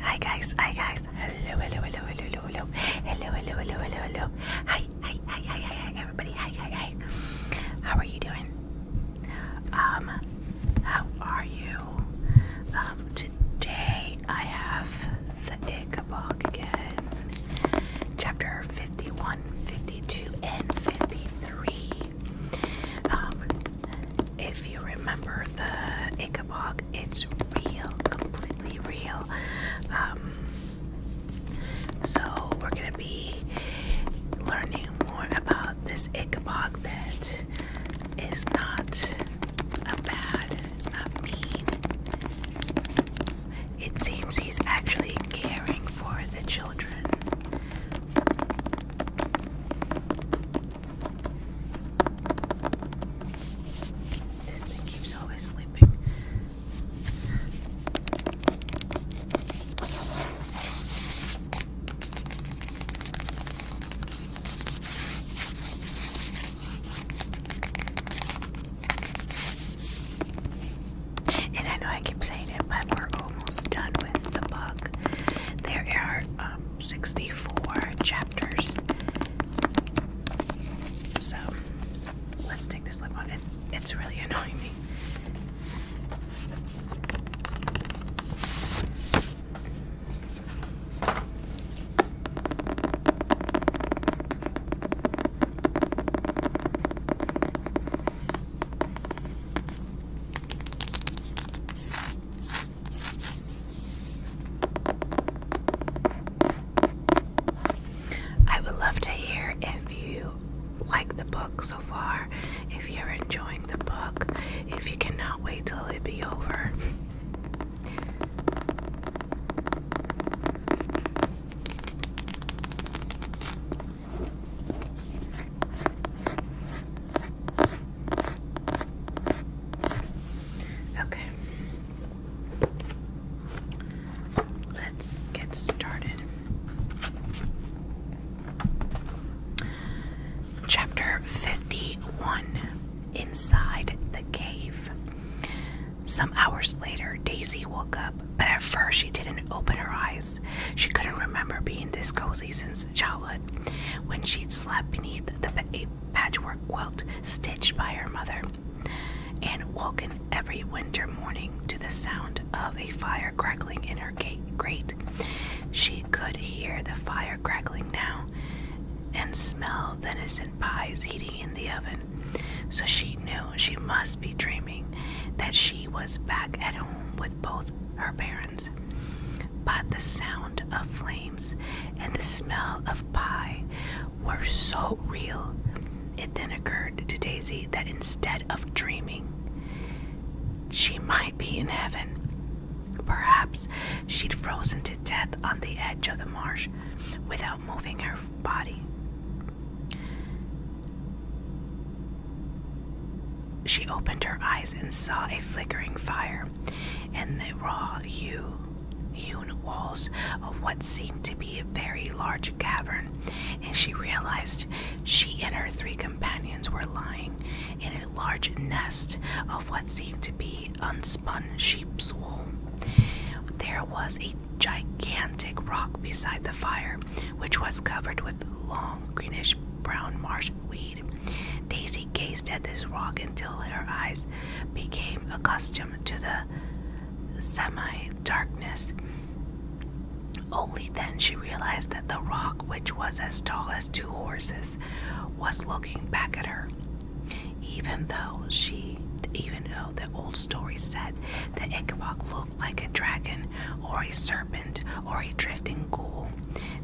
Hi guys. Hello. Hello. Hi, everybody. Hi. How are you doing? How are you? Today I have the Ickabog again. Chapter 51, 52, and 53. If you remember the Ickabog, it's real, completely real. So we're gonna be learning more about this Ickabog that is not bad, it's not mean. It seems he's actually caring for the children. This thing keeps always sleeping. And I know I keep saying it, but we're almost done with the book. There are 64 chapters. So let's take this lip on. It's really annoying me. I would love to hear if you like the book so far, if you're enjoying the book, if you cannot wait till it be over. Okay. Let's get started. Chapter 51, Inside the Cave. Some hours later, Daisy woke up, but at first she didn't open her eyes. She couldn't remember being this cozy since childhood, when she'd slept beneath a patchwork quilt stitched by her mother, and woken every winter morning to the sound of a fire crackling in her grate. She could hear the fire crackling now and smell venison pies heating in the oven. So she knew she must be dreaming that she was back at home with both her parents. But the sound of flames and the smell of pie were so real. It then occurred to Daisy that instead of dreaming, she might be in heaven. Perhaps she'd frozen to death on the edge of the marsh without moving her body. She opened her eyes and saw a flickering fire and the raw hewn walls of what seemed to be a very large cavern, and she realized she and her 3 companions were lying in a large nest of what seemed to be unspun sheep's wool. There was a gigantic rock beside the fire, which was covered with long greenish brown marsh weed. Daisy gazed at this rock until her eyes became accustomed to the semi-darkness. Only then she realized that the rock, which was as tall as 2 horses, was looking back at her. Even though the old story said that Ickabog looked like a dragon or a serpent or a drifting ghoul,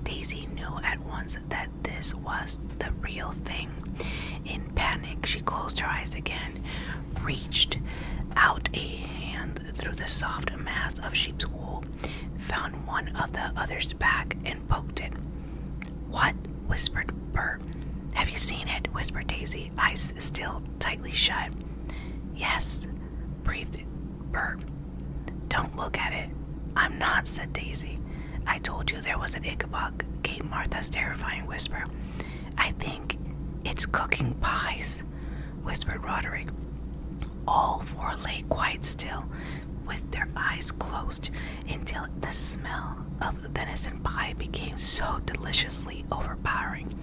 Daisy knew at once that this was the real thing. In panic, she closed her eyes again, reached out a hand through the soft mass of sheep's wool, found one of the other's back, and poked it. "What?" whispered Bert. "Have you seen it?" whispered Daisy, eyes still tightly shut. "Yes," breathed Bert. "Don't look at it." "I'm not," said Daisy. "I told you there was an Ickabog," came Martha's terrifying whisper. "I think it's cooking pies," whispered Roderick. All 4 lay quite still, with their eyes closed, until the smell of venison pie became so deliciously overpowering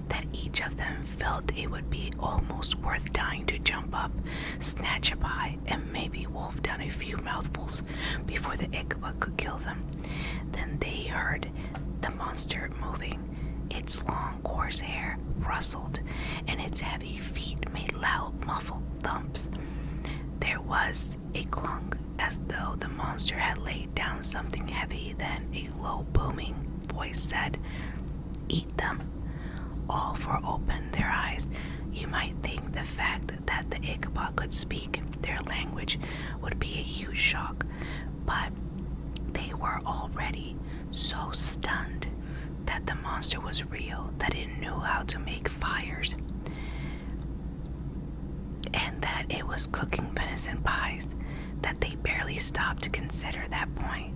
that each of them felt it would be almost worth dying to jump up, snatch a pie, and maybe wolf down a few mouthfuls before the Ickabog could kill them. Then they heard the monster moving. Its long, coarse hair rustled, and its heavy feet made loud, muffled thumps. There was a clunk, as though the monster had laid down something heavy. Then a low, booming voice said, "Eat them." All four opened their eyes. You might think the fact that the Ickabog could speak their language would be a huge shock, but they were already so stunned that the monster was real, that it knew how to make fires, and that it was cooking venison pies, that they barely stopped to consider that point.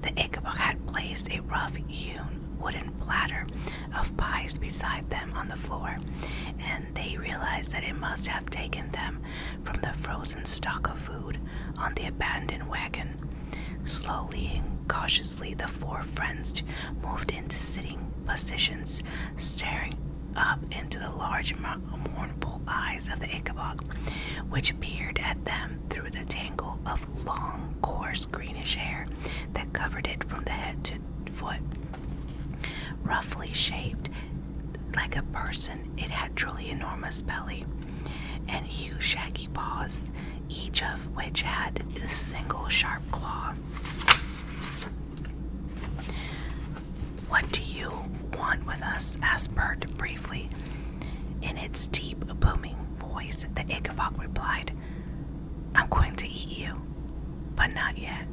The Ickabog had placed a rough-hewn wooden platter of pies beside them on the floor, and they realized that it must have taken them from the frozen stock of food on the abandoned wagon. Slowly and cautiously, the four friends moved into sitting positions, staring up into the large, mournful eyes of the Ickabog, which peered at them through the tangle of long, coarse, greenish hair that covered it from the head to foot. Roughly shaped like a person, it had truly enormous belly and huge shaggy paws, each of which had a single sharp claw. "What do you want with us?" asked Bert briefly. In its deep, booming voice, the Ickabog replied, "I'm going to eat you, but not yet."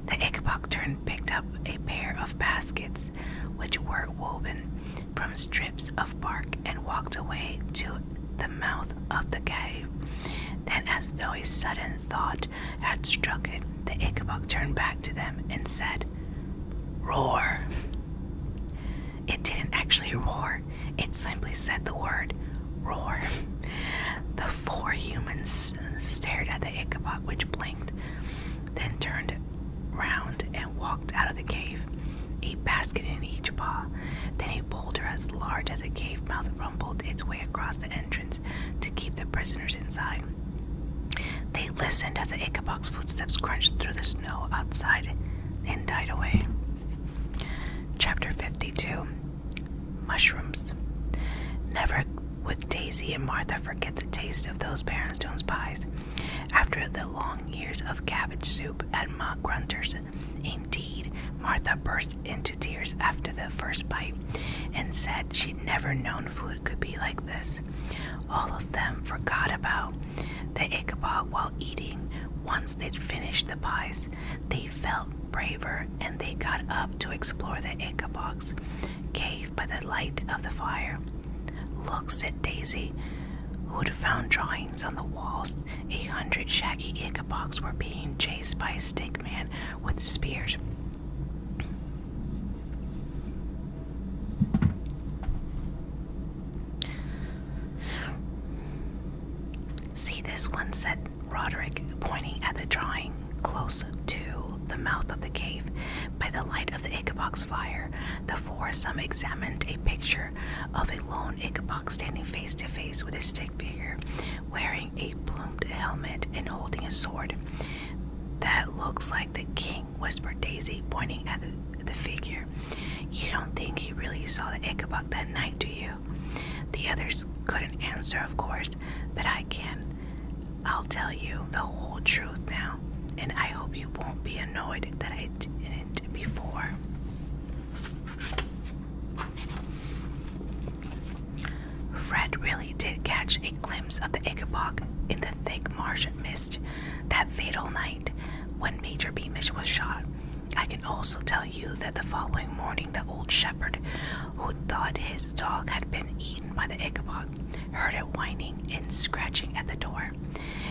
The Ickabog turned, picked up a pair of baskets, which were woven from strips of bark, and walked away to the mouth of the cave. Then, as though a sudden thought had struck it, the Ickabog turned back to them and said, "Roar." It didn't actually roar. It simply said the word, "roar." The four humans stared at the Ickabog, which blinked, then turned round and walked out of the cave, a basket in each paw. Then a boulder as large as a cave mouth rumbled its way across the entrance to keep the prisoners inside. They listened as the Ickabog's footsteps crunched through the snow outside and died away. Chapter 52. Mushrooms. Never would Daisy and Martha forget the taste of those Berensstone's pies. After the long years of cabbage soup at Ma Grunter's, indeed, Martha burst into tears after the first bite and said she'd never known food could be like this. All of them forgot about the Ickabog while eating. Once they'd finished the pies, they felt braver, and they got up to explore the Ickabog's cave by the light of the fire. "Look," said Daisy, who'd found drawings on the walls. 100 shaggy Ickabogs were being chased by a stick man with spears. "See this one," said Roderick, pointing at the drawing close to the mouth of the cave. By the light of the Ickabog's fire, the foursome examined a picture of a lone Ickabog standing face to face with a stick figure, wearing a plumed helmet and holding a sword. "That looks like the king," whispered Daisy, pointing at the figure. "You don't think he really saw the Ickabog that night, do you?" The others couldn't answer, of course, but I can. I'll tell you the whole truth now, and I hope you won't be annoyed that I didn't before. Fred really did catch a glimpse of the Ickabog in the thick marsh mist that fatal night when Major Beamish was shot. I can also tell you that the following morning the old shepherd, who thought his dog had been eaten by the Ickabog, heard it whining and scratching at the door,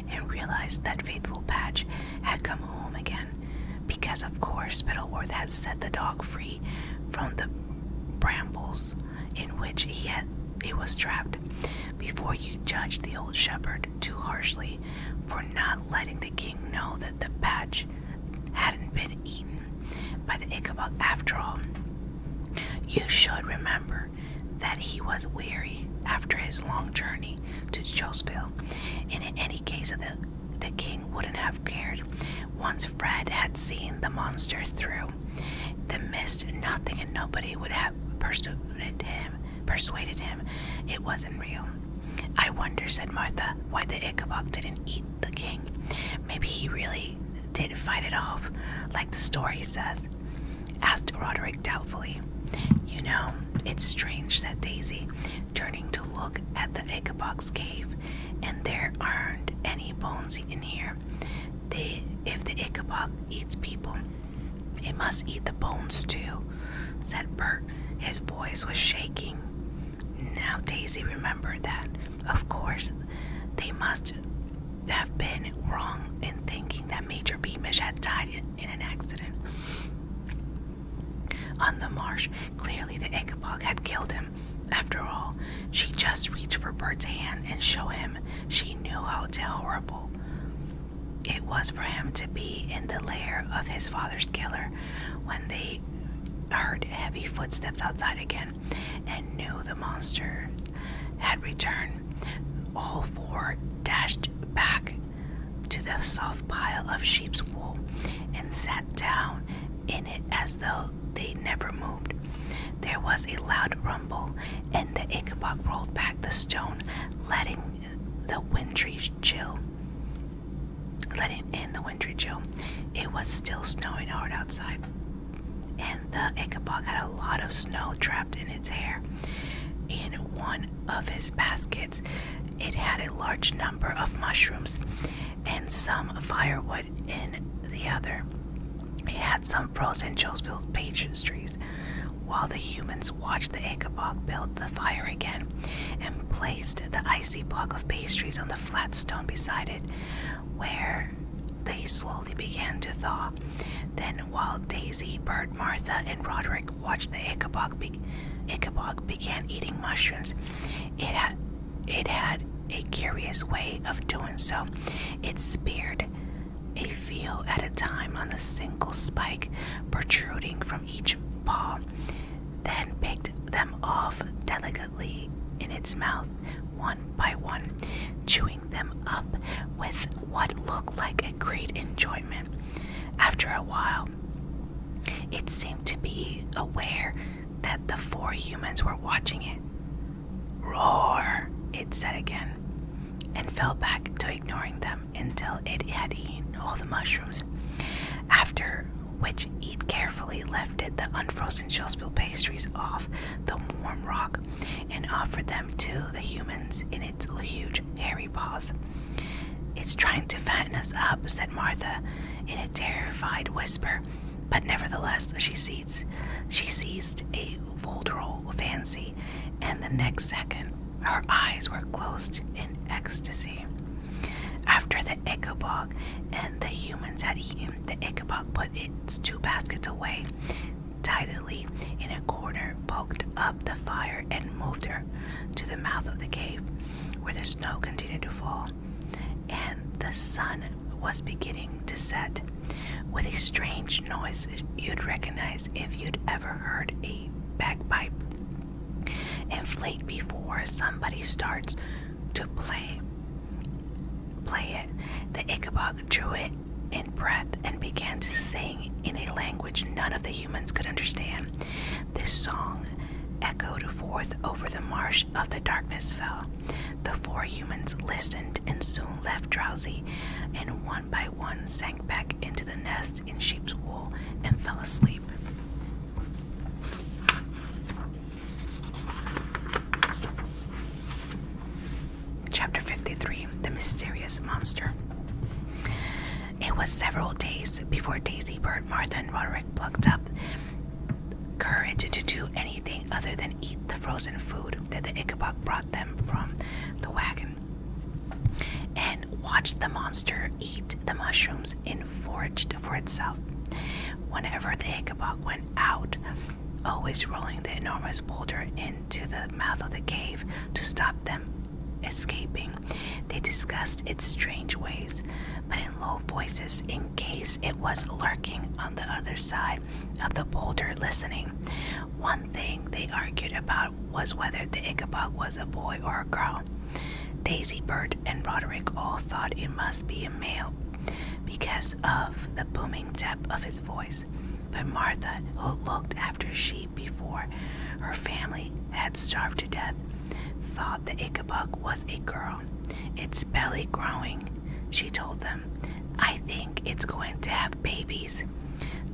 and realized that faithful Patch had come home again, because of course Spittleworth had set the dog free from the brambles in which it was trapped. Before you judge the old shepherd too harshly for not letting the king know that the Patch hadn't been eaten by the Ickabog after all. You should remember that he was weary after his long journey to Choseville, and in any case, the king wouldn't have cared once Fred had seen the monster through the mist. Nothing and nobody would have persuaded him it wasn't real. I wonder, said Martha, why the Ickabog didn't eat the king. Maybe he really did fight it off, like the story says, asked Roderick doubtfully. You know, it's strange, said Daisy, turning to look at the Ickabog's cave, and there aren't any bones in here. If the Ickabog eats people, it must eat the bones too, said Bert. His voice was shaking. Now Daisy remembered that, of course, they must have been wrong in thinking that Major Beamish had died in an accident on the marsh. Clearly the Ickabog had killed him. After all, she just reached for Bert's hand and showed him she knew how horrible it was for him to be in the lair of his father's killer. When they heard heavy footsteps outside again and knew the monster had returned, all four dashed back to the soft pile of sheep's wool and sat down in it as though they never moved. There was a loud rumble, and the Ickabog rolled back the stone, letting in the wintry chill. It was still snowing hard outside, and the Ickabog had a lot of snow trapped in its hair. In one of his baskets, it had a large number of mushrooms and some firewood in the other. It had some frozen Choseville pastries. While the humans watched the Ickabog build the fire again and placed the icy block of pastries on the flat stone beside it, where they slowly began to thaw. Then, while Daisy, Bert, Martha, and Roderick watched the Ickabog began eating mushrooms. It had a curious way of doing so. It speared a few at a time on the single spike protruding from each paw, then picked them off delicately in its mouth one by one, chewing them up with what looked like a great enjoyment. After a while, it seemed to be aware that the four humans were watching it. Roar, it said again, and fell back to ignoring them until it had eaten all the mushrooms, after which it carefully lifted the unfrozen Choseville pastries off the warm rock and offered them to the humans in its huge hairy paws. It's trying to fatten us up, said Martha in a terrified whisper, but nevertheless she seized a voldrol fancy, and the next second her eyes were closed in ecstasy. After the Ickabog and the humans had eaten, the Ickabog put its two baskets away tidily in a corner, poked up the fire, and moved her to the mouth of the cave, where the snow continued to fall, and the sun was beginning to set, with a strange noise you'd recognize if you'd ever heard a bagpipe inflate before somebody starts to play it. The Ickabog drew it in breath and began to sing in a language none of the humans could understand. This song echoed forth over the marsh of the darkness fell. The four humans listened and soon left drowsy, and one by one sank back into the nest in sheep's wool and fell asleep. Chapter 53, The Mysterious Monster. It was several days before Daisy, Bert, Martha, and Roderick plucked up courage to do anything other than eat the frozen food that the Ickabog brought them from the wagon, and watched the monster eat the mushrooms and foraged for itself. Whenever the Ickabog went out, always rolling the enormous boulder into the mouth of the cave to stop them escaping. They discussed its strange ways, but in low voices in case it was lurking on the other side of the boulder listening. One thing they argued about was whether the Ickabog was a boy or a girl. Daisy, Bert, and Roderick all thought it must be a male because of the booming depth of his voice. But Martha, who looked after sheep before her family had starved to death, thought the Ickabog was a girl. Its belly growing, she told them. I think it's going to have babies.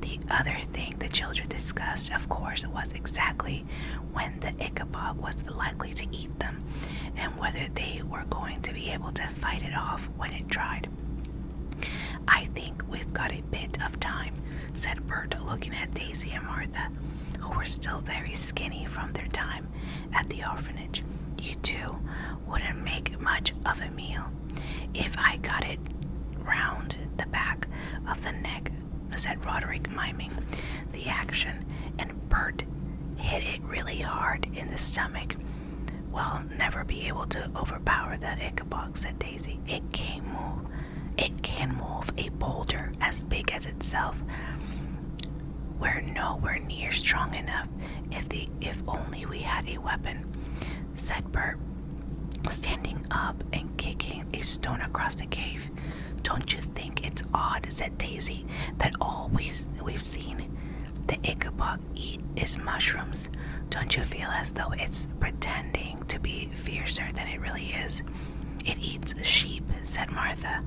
The other thing the children discussed, of course, was exactly when the Ickabog was likely to eat them and whether they were going to be able to fight it off when it tried. I think we've got a bit of time, said Bert, looking at Daisy and Martha, who were still very skinny from their time at the orphanage. You two wouldn't make much of a meal. If I got it round the back of the neck, said Roderick, miming the action, and Bert hit it really hard in the stomach. We'll never be able to overpower the Ickabog, said Daisy. It can move a boulder as big as itself. We're nowhere near strong enough. If only we had a weapon, said Bert, standing up and kicking a stone across the cave. Don't you think it's odd, said Daisy, that all we've seen the Ickabog eat is mushrooms? Don't you feel as though it's pretending to be fiercer than it really is? It eats sheep, said Martha.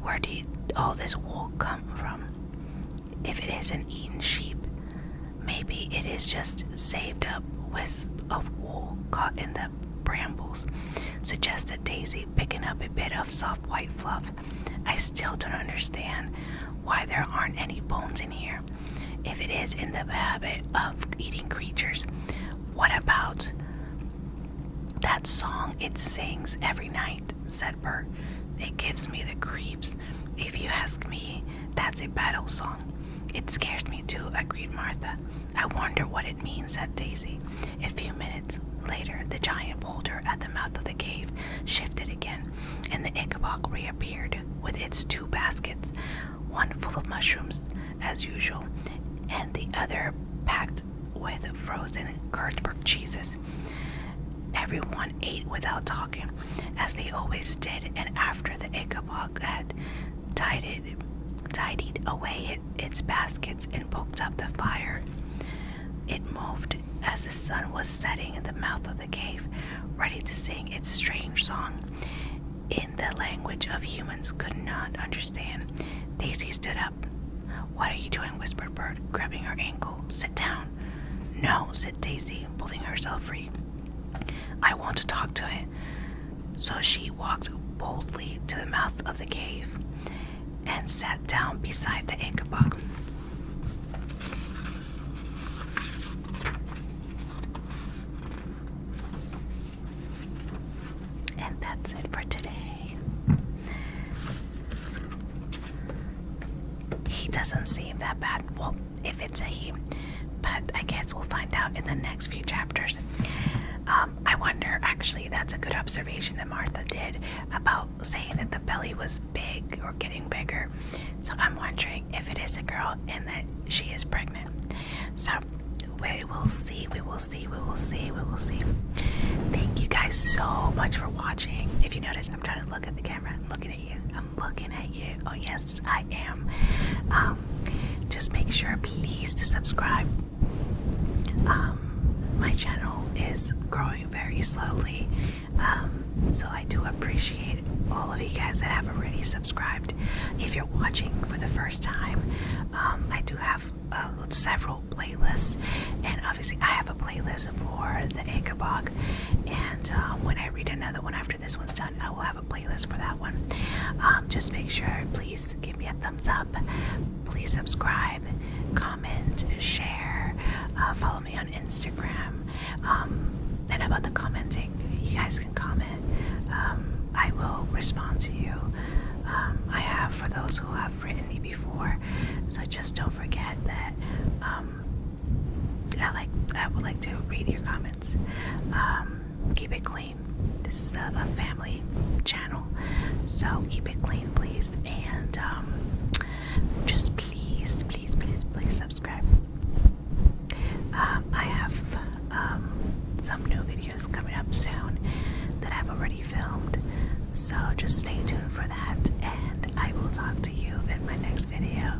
Where did all this wool come from? If it isn't eating sheep, maybe it is just saved up wisps of wool caught in the brambles, suggested Daisy, picking up a bit of soft white fluff. I still don't understand why there aren't any bones in here. If it is in the habit of eating creatures, what about that song it sings every night, said Bert. It gives me the creeps. If you ask me, that's a battle song. It scares me too, agreed Martha. I wonder what it means, said Daisy. A few minutes later, the giant boulder at the mouth of the cave shifted again, and the Ickabog reappeared with its two baskets, one full of mushrooms, as usual, and the other packed with frozen Kurtberg cheeses. Everyone ate without talking, as they always did, and after the Ickabog had tidied away its baskets and poked up the fire, it moved as the sun was setting in the mouth of the cave, ready to sing its strange song in the language of humans could not understand. Daisy stood up. What are you doing? Whispered Bert, grabbing her ankle. Sit down. No, said Daisy, pulling herself free. I want to talk to it. So she walked boldly to the mouth of the cave and sat down beside the Ickabog. And that's it for today. He doesn't seem that bad. Well, if it's a he. But I guess we'll find out in the next few chapters. I wonder, actually, that's a good observation that Martha did about saying that the belly was big or getting bigger. So I'm wondering if it is a girl and that she is pregnant. So we will see. Thank you guys so much for watching. If you notice, I'm trying to look at the camera. I'm looking at you. Oh, yes, I am. Just make sure, please, to subscribe. My channel is growing very slowly, so I do appreciate all of you guys that have already subscribed. If you're watching for the first time, I do have several playlists, and obviously I have a playlist for the Ickabog, and when I read another one after this one's done, I will have a playlist for that one. Just make sure, please give me a thumbs up, please subscribe, comment, share, follow me on Instagram, and about the commenting, you guys can comment. I will respond to you. I have, for those who have written me before, so just don't forget that I would like to read your comments. Keep it clean. This is a family channel, so keep it clean, please, and just please subscribe. I have some new videos coming up soon that I've already filmed, so just stay tuned for that, and I will talk to you in my next video.